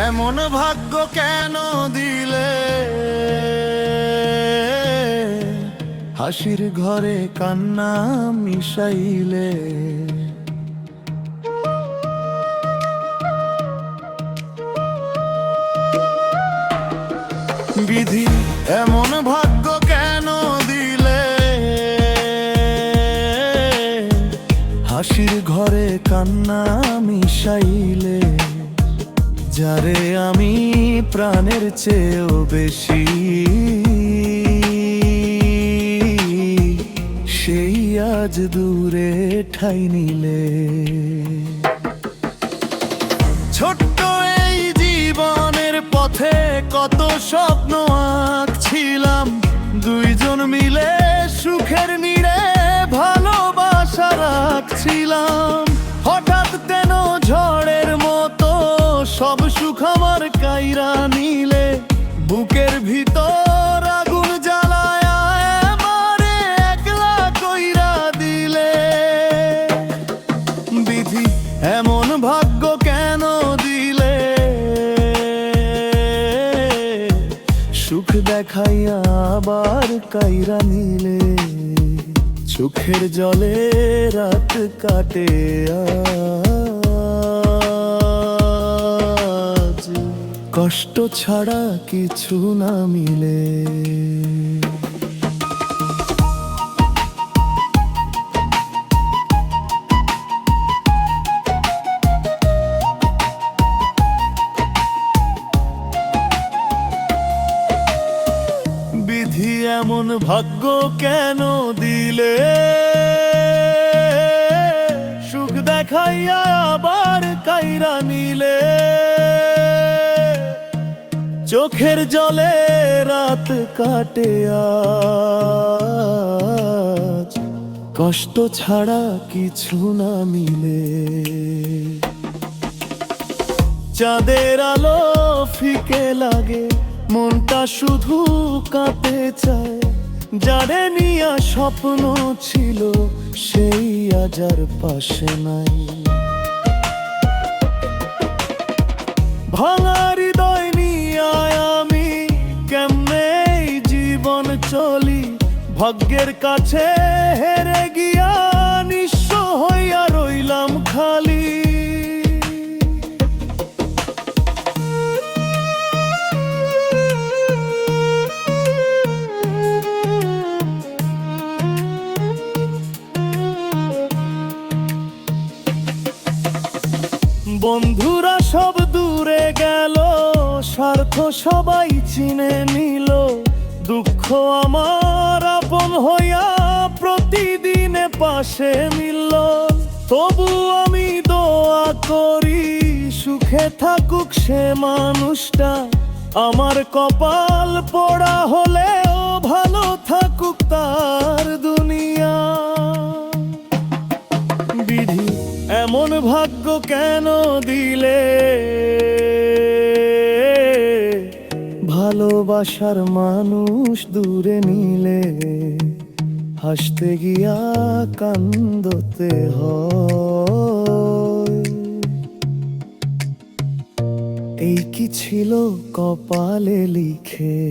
এমন ভাগ্য কেন দিলে, হাসির ঘরে কান্না মিশাইলে। বিধি এমন ভাগ্য কেন দিলে, হাসির ঘরে কান্না মিশাইলে। যারে আমি প্রাণের চেয়েও বেশি, সেই আজ দূরে ঠাই নিলে। ছোট্ট এই জীবনের পথে কত স্বপ্ন আঁকছিলাম, দুইজন মিলে সুখের নীড়ে ভালোবাসা রাখছিলাম। হঠাৎ কেন ঝড়ের মতো সব সুখ আমার কাইরা নিলে, বুকের ভিতর আগুন জ্বালায় আমারে একলা কইরা দিলে। বিধি এমন ভাগ্য কেন দিলে, সুখ দেখাইয়া আবার কাইরা নিলে। চোখের জলে রাত কাটে আজ, কষ্ট ছাড়া কিছু না মিলে। বিধি এমন ভাগ্য কেন দিলে, সুখ দেখাইয়া আবার কাইরা নিলে। চোখের জলে রাত কাটে আজ, কষ্ট ছাড়া কিছু না মিলে। চাঁদের আলো ফিকে লাগে, মনটা শুধু কাঁপতে চায়। যারে নিয়া স্বপ্ন ছিল, সেই আজ আর পাশে নাই। ভাঙা হৃদয় নিয়া আমি কেমনে এই জীবন চলি, ভাগ্যের কাছে হেরে গিয়া নিঃস্ব হইয়া রইলাম খালি। বন্ধুরা সব দূরে গেল, স্বার্থ সবাই চিনে নিল। দুঃখ আমার আপন হইয়া প্রতিদিনে পাশে মিলল। তবু আমি দোয়া করি, সুখে থাকুক সে মানুষটা। আমার কপাল পোড়া হলেও ভালো থাকুক তার দুনিয়া। বিধি এমন ভাগ্য কেন দিলে, ভালোবাসার মানুষ দূরে নিলে। হাসতে গিয়া কান্দতে হয়, এই কি ছিল কপালে লিখে।